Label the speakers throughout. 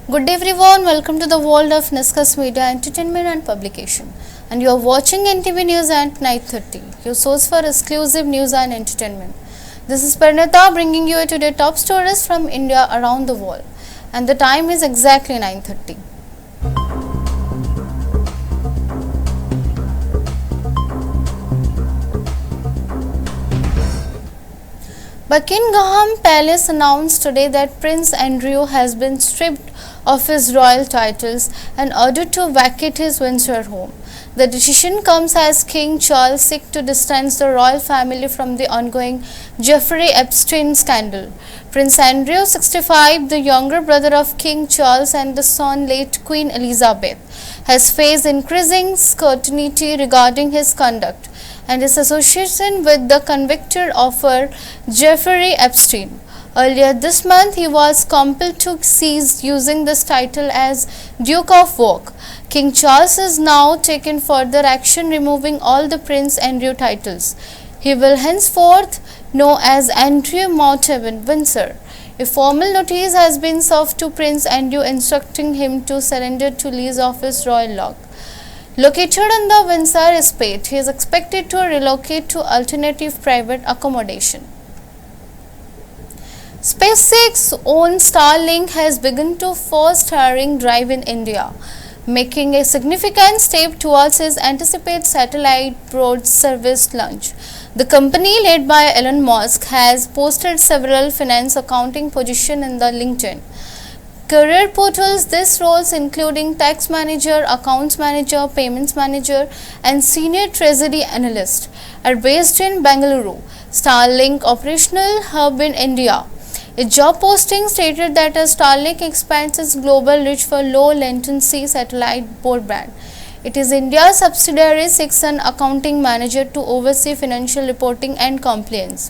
Speaker 1: Good day everyone, welcome to the world of Nishkarsha Media Entertainment and Publication. And you are watching NTV News at 9:30, your source for exclusive news and entertainment. This is Pernita bringing you today top stories from India around the world. And the time is exactly 9:30. Buckingham Palace announced today that Prince Andrew has been stripped of his royal titles and ordered to vacate his Windsor home. The decision comes as King Charles seeks to distance the royal family from the ongoing Jeffrey Epstein scandal. Prince Andrew, 65, the younger brother of King Charles and the son late Queen Elizabeth, has faced increasing scrutiny regarding his conduct and his association with the convicted author Jeffrey Epstein. Earlier this month, he was compelled to cease using this title as Duke of York. King Charles is now taken further action, removing all the Prince Andrew titles. He will henceforth known as Andrew Mortimer Windsor. A formal notice has been served to Prince Andrew instructing him to surrender to lease of his royal log. Located on the Windsor estate, he is expected to relocate to alternative private accommodation. SpaceX's own Starlink has begun to first hiring drive in India, making a significant step towards its anticipated satellite broad service launch. The company, led by Elon Musk, has posted several finance accounting positions in the LinkedIn career portals. These roles, including tax manager, accounts manager, payments manager, and senior treasury analyst, are based in Bengaluru, Starlink operational hub in India. A job posting stated that Starlink expands its global reach for low latency satellite broadband. It is India's subsidiary seeks an accounting manager to oversee financial reporting and compliance.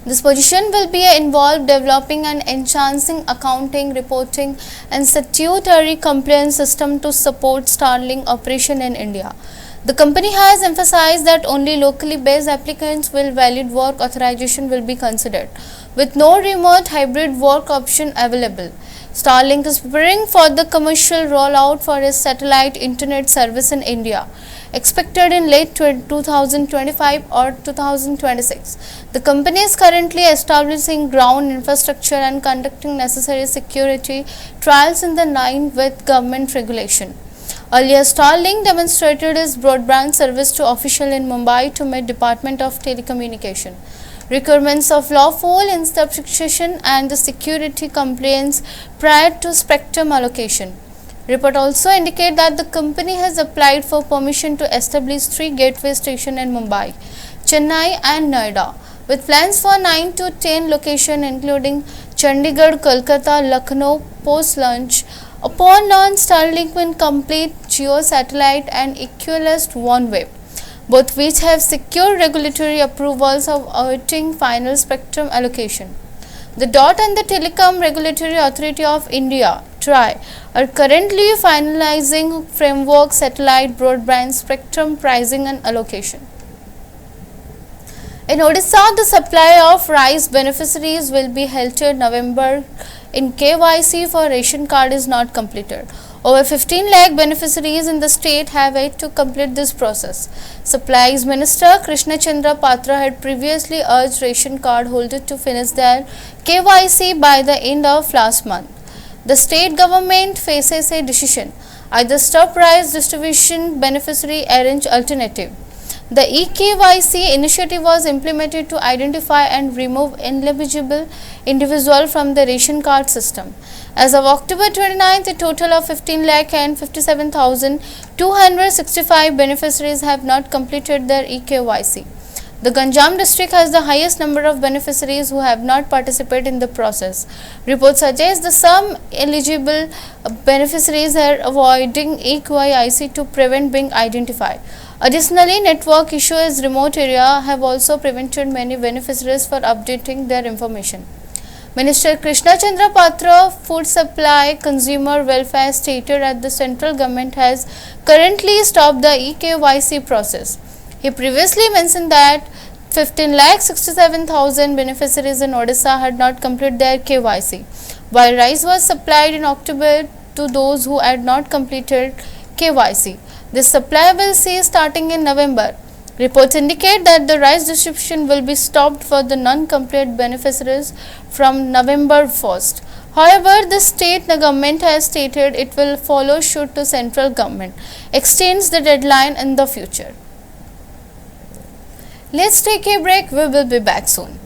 Speaker 1: This position will be involved developing and enhancing accounting, reporting, and statutory compliance system to support Starlink operation in India. The company has emphasized that only locally based applicants with valid work authorization will be considered, with no remote hybrid work option available. Starlink is preparing for the commercial rollout for its satellite internet service in India, expected in late 2025 or 2026. The company is currently establishing ground infrastructure and conducting necessary security trials in line with government regulation. Earlier, Starlink demonstrated its broadband service to officials in Mumbai to meet Department of Telecommunication requirements of lawful interception and the security compliance prior to spectrum allocation. Report also indicate that the company has applied for permission to establish 3 gateway stations in Mumbai, Chennai and Noida, with plans for 9 to 10 locations including Chandigarh, Kolkata, Lucknow post-launch. Upon launch, Starlink will complete geo-satellite and equivalent OneWeb, both which have secured regulatory approvals of awaiting final spectrum allocation. The DOT and the Telecom Regulatory Authority of India (TRAI) are currently finalizing framework satellite broadband spectrum pricing and allocation. In Odisha, the supply of rice beneficiaries will be halted November in KYC for ration card is not completed. Over 15 lakh beneficiaries in the state have yet to complete this process. Supplies Minister Krishna Chandra Patra had previously urged ration card holders to finish their KYC by the end of last month. The state government faces a decision: either stop rice distribution, beneficiary arrange alternative. The eKYC initiative was implemented to identify and remove ineligible individuals from the ration card system. As of October 29th, a total of 15,57,265 beneficiaries have not completed their eKYC. The Ganjam district has the highest number of beneficiaries who have not participated in the process. Reports suggest that some eligible beneficiaries are avoiding eKYC to prevent being identified. Additionally, network issues in remote areas have also prevented many beneficiaries from updating their information. Minister Krishna Chandra Patra, Food Supply Consumer Welfare, stated that the central government has currently stopped the eKYC process. He previously mentioned that 15,67,000 beneficiaries in Odisha had not completed their KYC. while rice was supplied in October to those who had not completed KYC. This supply will cease starting in November. Reports indicate that the rice distribution will be stopped for the non-complete beneficiaries from November 1st. However, the state government has stated it will follow suit to central government, extends the deadline in the future. Let's take a break. We will be back soon.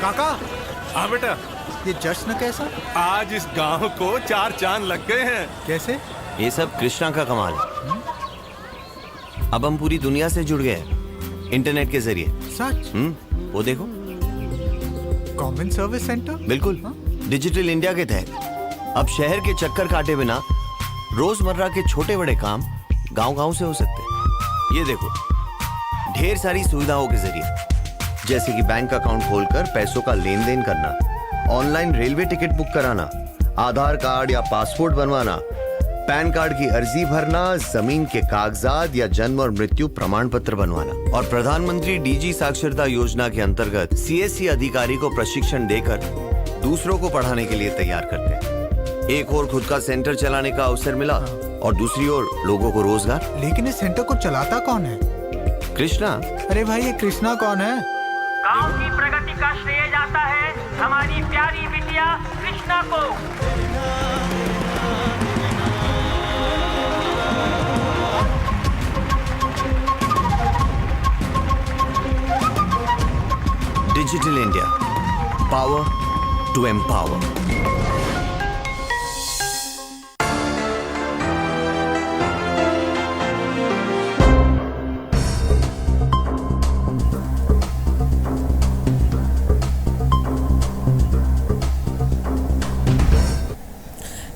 Speaker 2: काका,
Speaker 3: हाँ बेटा,
Speaker 2: ये जश्न कैसा?
Speaker 3: आज इस गांव को 4 चांद लग गए हैं।
Speaker 2: कैसे?
Speaker 4: ये सब कृष्णा का कमाल है। अब हम पूरी दुनिया से जुड़ गए हैं इंटरनेट के जरिए।
Speaker 2: सच?
Speaker 4: वो देखो,
Speaker 2: कॉमन सर्विस सेंटर?
Speaker 4: बिल्कुल। डिजिटल इंडिया के तहत अब शहर के चक्कर काटे बिना रोजमर्रा के छोटे बड़े काम गांव-गांव से हो सकते हैं। ये देखो, ढेर सारी सुविधाओं के जरिए, जैसे कि बैंक अकाउंट खोलकर पैसों का लेन देन करना, ऑनलाइन रेलवे टिकट बुक कराना, आधार कार्ड या पासपोर्ट बनवाना, पैन कार्ड की अर्जी भरना, जमीन के कागजात या जन्म और मृत्यु प्रमाण पत्र बनवाना। और प्रधानमंत्री डीजी साक्षरता योजना के अंतर्गत सीएससी अधिकारी को प्रशिक्षण देकर दूसरों को पढ़ाने के लिए तैयार करते हैं। एक और खुद का सेंटर चलाने का अवसर मिला और दूसरी ओर लोगों को रोजगार।
Speaker 2: लेकिन इस सेंटर को चलाता कौन है?
Speaker 4: कृष्णा।
Speaker 2: अरे भाई, ये कृष्णा कौन है?
Speaker 5: गांव की प्रगति का श्रेय जाता है हमारी प्यारी बिटिया कृष्णा को।
Speaker 4: Digital India, power to empower.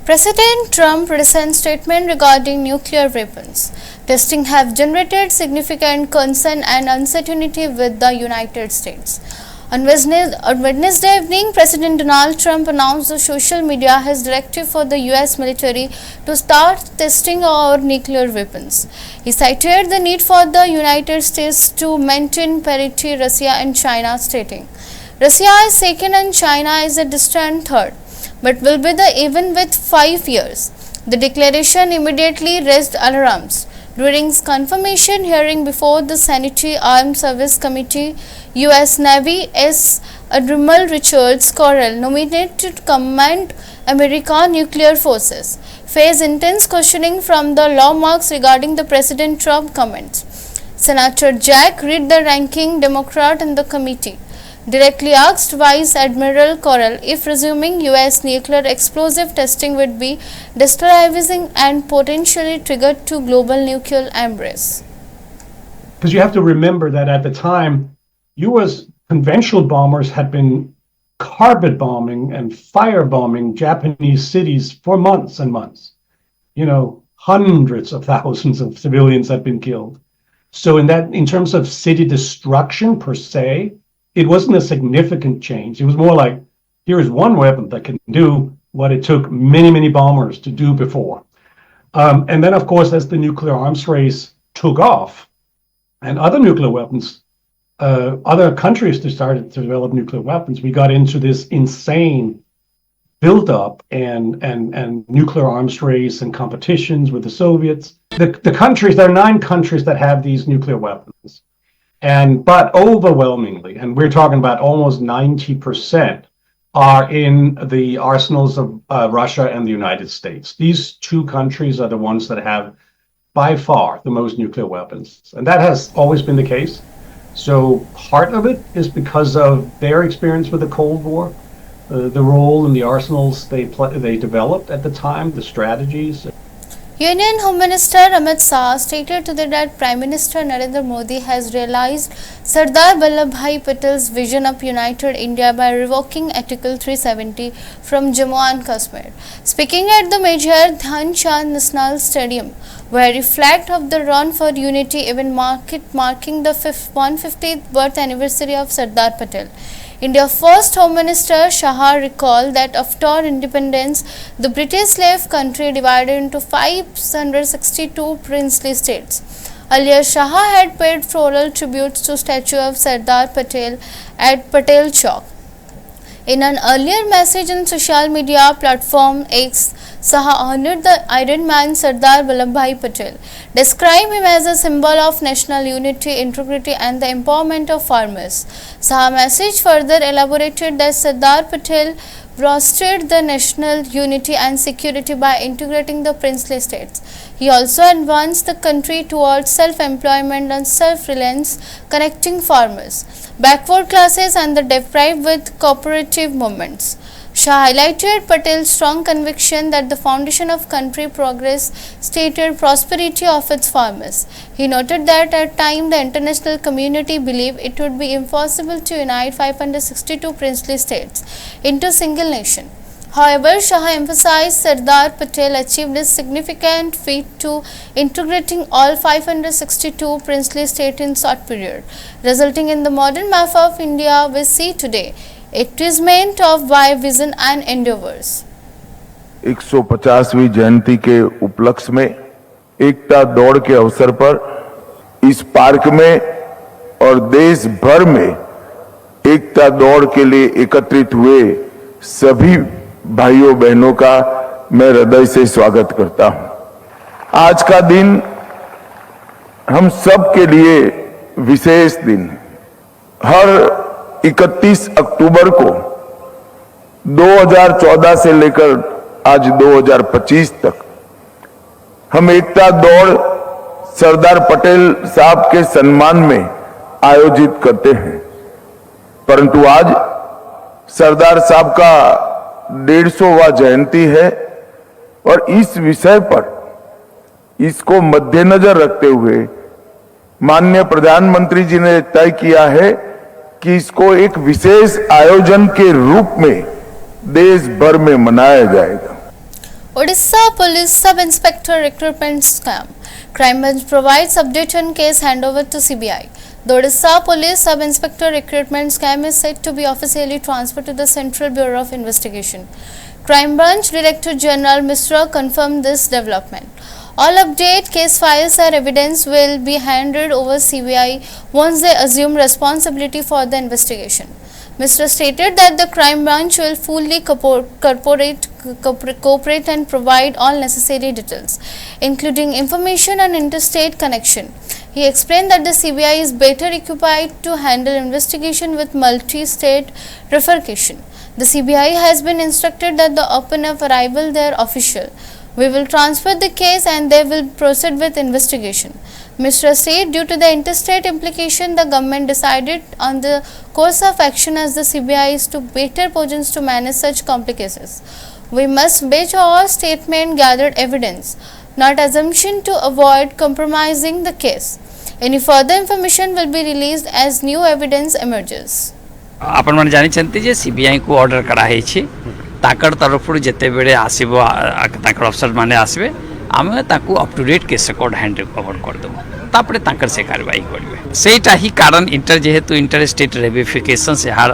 Speaker 1: President Trump recent statement regarding nuclear weapons testing have generated significant concern and uncertainty with the United States. On Wednesday evening, President Donald Trump announced the social media his directive for the US military to start testing our nuclear weapons. He cited the need for the United States to maintain parity with Russia and China, stating, "Russia is second and China is a distant third, but will be the even with 5 years." The declaration immediately raised alarms. During its confirmation hearing before the Senate Armed Service Committee, U.S. Navy S. Admiral Richard Scorrell, nominated to command American nuclear forces, faced intense questioning from the lawmakers regarding the President Trump comments. Senator Jack Reed, the ranking Democrat in the committee, directly asked Vice Admiral Correll if resuming U.S. nuclear explosive testing would be destabilizing and potentially trigger to global nuclear embrace.
Speaker 6: Because you have to remember that at the time, U.S. conventional bombers had been carpet bombing and firebombing Japanese cities for months and months. You know, hundreds of thousands of civilians had been killed. So in terms of city destruction per se, it wasn't a significant change. It was more like, here is one weapon that can do what it took many, many bombers to do before. And then, of course, as the nuclear arms race took off, and other nuclear weapons, other countries started to develop nuclear weapons, we got into this insane buildup and nuclear arms race and competitions with the Soviets. The countries, there are 9 countries that have these nuclear weapons. But overwhelmingly, and we're talking about almost 90%, are in the arsenals of Russia and the United States. These 2 countries are the ones that have, by far, the most nuclear weapons. And that has always been the case. So part of it is because of their experience with the Cold War, the role and the arsenals they developed at the time, the strategies.
Speaker 1: Union Home Minister Amit Shah stated today that Prime Minister Narendra Modi has realized Sardar Vallabhbhai Patel's vision of united India by revoking Article 370 from Jammu and Kashmir. Speaking at the Major Dhyan Chand National Stadium, where he flagged off the Run for Unity event marking the 150th birth anniversary of Sardar Patel, India's first Home Minister Shah recalled that after independence, the British slave country divided into 562 princely states. Earlier, Shah had paid floral tributes to statue of Sardar Patel at Patel Chowk. In an earlier message on social media platform X, Shah honored the Iron Man Sardar Vallabhbhai Patel, described him as a symbol of national unity, integrity and the empowerment of farmers. Shah's message further elaborated that Sardar Patel fostered the national unity and security by integrating the princely states. He also advanced the country towards self-employment and self-reliance, connecting farmers, backward classes and the deprived with cooperative movements. Shah highlighted Patel's strong conviction that the foundation of country progress stated prosperity of its farmers. He noted that at time the international community believed it would be impossible to unite 562 princely states into a single nation. However, Shah emphasized Sardar Patel achieved a significant feat to integrating all 562 princely states in short period, resulting in the modern map of India we see today. It is meant of by vision and endeavors.
Speaker 7: 150वीं जयंती के उपलक्ष्य में एकता दौड़ के अवसर पर इस park में और देश भर में एकता दौड़ के लिए एकत्रित हुए सभी भाइयों बहनों का मैं हृदय से स्वागत करता हूं। आज का दिन हम सब के लिए विशेष दिन है। हर 31 अक्टूबर को 2014 से लेकर आज 2025 तक हम एकता दौड़ सरदार पटेल साहब के सम्मान में आयोजित करते हैं, परंतु आज सरदार साहब का 150वां जयंती है और इस विषय पर इसको मद्देनजर रखते हुए माननीय प्रधानमंत्री जी ने तय किया है कि इसको एक विशेष आयोजन के रूप में देश भर में मनाया जाएगा।
Speaker 1: Odisha Police Sub Inspector recruitment scam. Crime Branch provides update on case handover to CBI. The Odisha Police Sub Inspector recruitment scam is said to be officially transferred to the Central Bureau of Investigation. Crime Branch Director General Mishra confirmed this development. All update case files or evidence will be handed over CBI once they assume responsibility for the investigation. Mr. stated that the crime branch will fully cooperate and provide all necessary details, including information on interstate connection. He explained that the CBI is better equipped to handle investigation with multi-state referration. The CBI has been instructed that the upon of arrival their official, we will transfer the case and they will proceed with investigation. Mr. said due to the interstate implication, the government decided on the course of action as the CBI is to better positions to manage such complications. We must base our statement gathered evidence, not assumption, to avoid compromising the case. Any further information will be released as new evidence emerges.
Speaker 8: आपण मैंने जानी चलती जे CBI को order कराई छी ताकर तरफ जिते बेले आसीबो ताकर अफसर माने आसबे आमे ताकू up to date case record hand over कर देबो तापरे ताकर से कार्रवाई करबे सेटा ही कारण इंटर जेहेतु इंटर स्टेट रेविफिकेशन से हार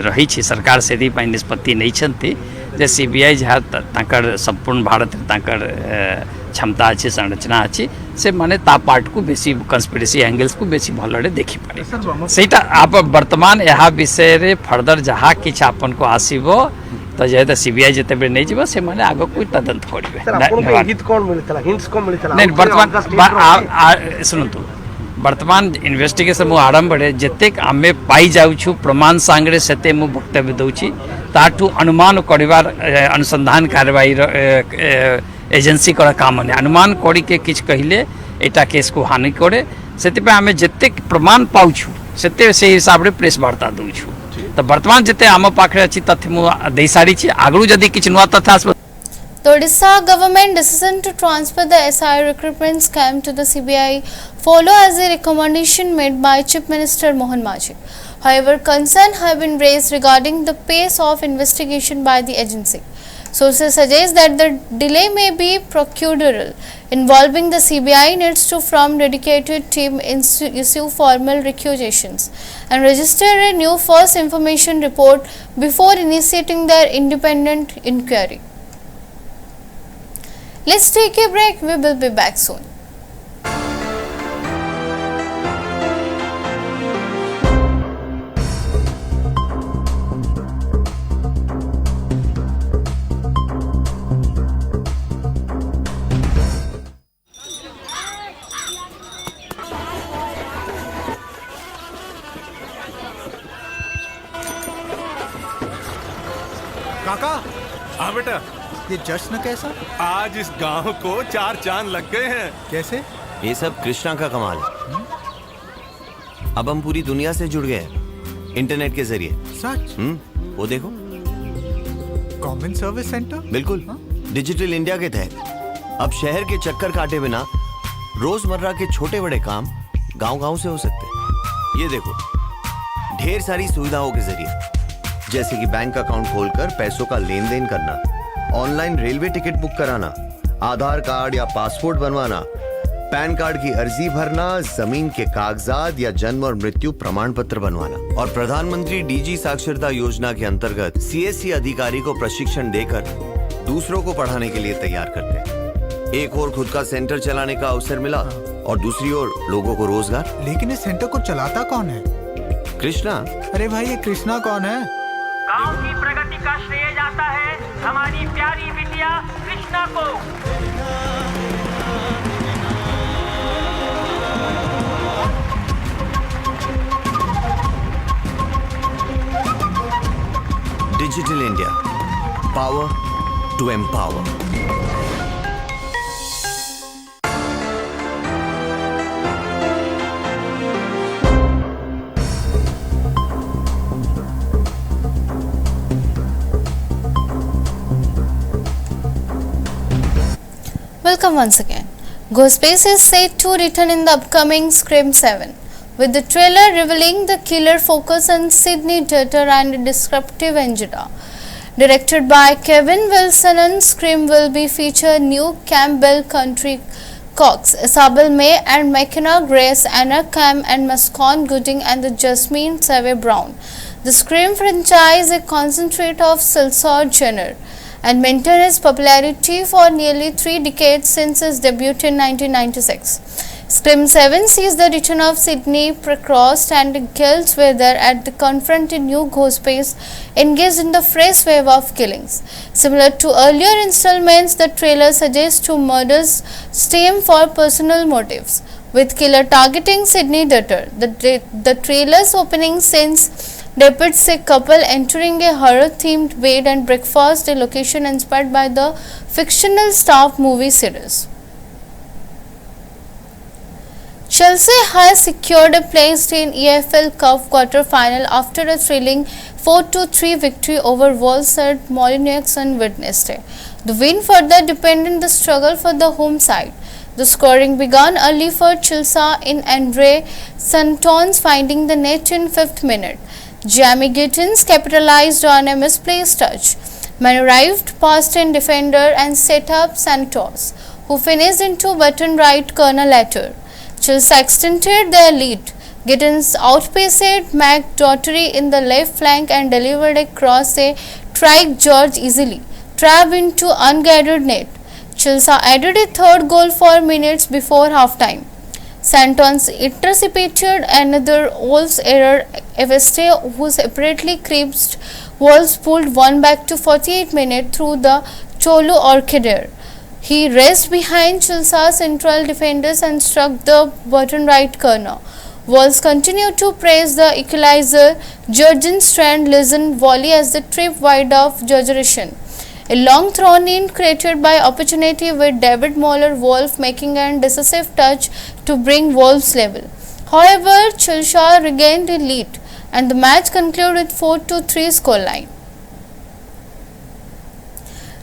Speaker 8: रही छी सरकार से दी पाई निष्पत्ति नहीं छंती जे सीबीआई जहाँ ताकर संपूर्ण भारत ताकर क्षमता अच्छी संरचना अच्छी से माने ता पार्ट को बेसी कंस्पिरेसी एंगल्स को बेसी भलरे देखि पारे सेटा आप वर्तमान यह विषय रे फर्दर जहाँ किछ आपन को आसीबो तो जेहेतु सीबीआई जते बेर नहीं जीवो से माने आगो कोई तदंत करिवे सर आपन हित कोन मिलतला हिंट्स कोन मिलतला नहीं वर्तमान सुनतु वर्तमान इन्वेस्टिगेशन मु आरंभ रे जतेक आमे पाई जाउ छु प्रमाण सांगरे सेते मु वक्तव्य दउ छी ताठू अनुमान करिवार अनुसंधान कार्यवाही एजेंसी कर काम ने अनुमान करी के किछ कहिले एटा केस को हानि करे सेते पे आमे जतेक प्रमाण पाउ छु सेते से हिसाब रे प्रेस वार्ता दउ छु तो वर्तमान जते आम पाखे अच्छी तथ्य मु दे सारी छी आगु जदी किछ नुवा तथ्य
Speaker 1: The Odisha government decision to transfer the SI recruitment scam to the CBI follow as a recommendation made by Chief Minister Mohan Maji. However, concerns have been raised regarding the pace of investigation by the agency. Sources suggest that the delay may be procedural, involving the CBI needs to form dedicated team, issue formal requisitions, and register a new first information report before initiating their independent inquiry. Let's take a break. We will be back soon.
Speaker 2: काका,
Speaker 3: हाँ बेटा,
Speaker 2: ये जश्न कैसा?
Speaker 3: आज इस गांव को 4 चांद लग गए हैं।
Speaker 2: कैसे?
Speaker 4: ये सब कृष्णा का कमाल है। अब हम पूरी दुनिया से जुड़ गए हैं इंटरनेट के जरिए।
Speaker 2: सच?
Speaker 4: वो देखो,
Speaker 2: कॉमन सर्विस सेंटर?
Speaker 4: बिल्कुल डिजिटल इंडिया के तहत अब शहर के चक्कर काटे बिना रोजमर्रा के छोटे बड़े काम गांव-गांव से हो सकते हैं। ये देखो, ढेर सारी सुविधाओं के जरिए, जैसे कि बैंक अकाउंट खोलकर पैसों का लेन देन करना, ऑनलाइन रेलवे टिकट बुक कराना, आधार कार्ड या पासपोर्ट बनवाना, पैन कार्ड की अर्जी भरना, जमीन के कागजात या जन्म और मृत्यु प्रमाण पत्र बनवाना। और प्रधानमंत्री डीजी साक्षरता योजना के अंतर्गत सीएससी अधिकारी को प्रशिक्षण देकर दूसरों को पढ़ाने के लिए तैयार करते हैं। एक और खुद का सेंटर चलाने का अवसर मिला और दूसरी ओर लोगों को रोजगार।
Speaker 2: लेकिन इस सेंटर को चलाता कौन है?
Speaker 4: कृष्णा।
Speaker 2: अरे भाई, ये कृष्णा कौन है?
Speaker 5: गांव की प्रगति का श्रेय जाता है हमारी प्यारी बिटिया कृष्णा को।
Speaker 4: Digital India, power to empower.
Speaker 1: Welcome once again. Ghostface is said to return in the upcoming Scream 7, with the trailer revealing the killer focus on Sydney Dutter and a disruptive agenda. Directed by Kevin Wilson, and Scream will be feature new Campbell Country Cox, Isabel May and McKenna Grace, Anna Cam and Mascon Gooding and the Jasmine Save Brown. The Scream franchise is a concentrate of Silsor genre and maintained its popularity for nearly 3 decades since its debut in 1996. Scream 7 sees the return of Sydney Precost and Gil's Weather at the confront a new ghostface engaged in the fresh wave of killings. Similar to earlier installments, the trailer suggests two murders stem for personal motives, with killer targeting Sydney Dutter. The trailer's opening scenes depicts a couple entering a horror-themed bed and breakfast, a location inspired by the fictional Star movie series. Chelsea has secured a place in EFL Cup quarter-final after a thrilling 4-3 victory over Wolves at Molineux on Wednesday. The win further deepened the struggle for the home side. The scoring began early for Chelsea in Andre Santon's finding the net in 5th minute. Jamie Gittins capitalized on a misplaced touch, maneuvered past a defender and set up Santos, who finished into button right corner later. Chelsea extended their lead. Gittins outpaced Mac Doherty in the left flank and delivered a cross a strike George easily trapped into unguarded net. Chelsea added a third goal 4 minutes before halftime. Santos intercepted another Wolves error. Eveste, who separately creased Wolves, pulled one back to 48 minutes through the Cholo Orchidere. He raced behind Chelsea's central defenders and struck the bottom right corner. Wolves continued to press the equalizer. Jurgen Strand listened volley as the trip wide of Jorgensen. A long thrown-in created by opportunity with David Moller-Wolf making a decisive touch to bring Wolves level. However, Chelsea regained a lead and the match concluded with 4-3 scoreline.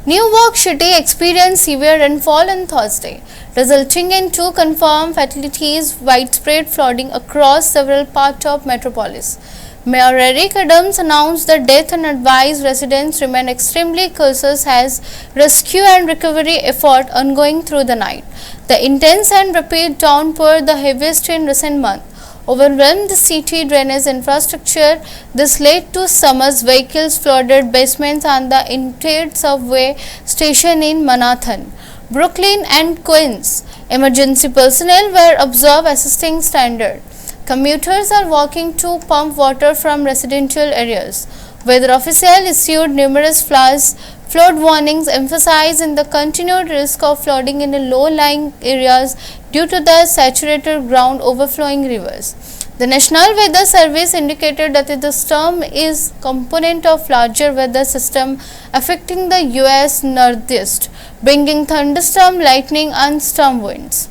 Speaker 1: New York City experienced severe rainfall on Thursday, resulting in 2 confirmed fatalities, widespread flooding across several parts of metropolis. Mayor Eric Adams announced the death and advised residents remain extremely cautious as rescue and recovery effort ongoing through the night. The intense and repeat downpour, the heaviest in recent months, overwhelmed the city drainage infrastructure. This led to summer's vehicles flooded basements and the entire subway station in Manhattan, Brooklyn and Queens. Emergency personnel were observed assisting standard. Commuters are working to pump water from residential areas. Weather officials issued numerous flood warnings, emphasizing the continued risk of flooding in the low-lying areas due to the saturated ground overflowing rivers. The National Weather Service indicated that the storm is component of larger weather system affecting the U.S. Northeast, bringing thunderstorm, lightning and storm winds.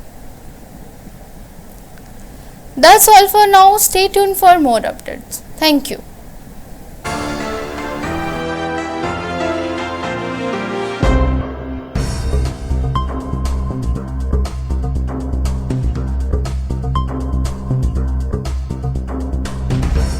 Speaker 1: That's all for now. Stay tuned for more updates. Thank you.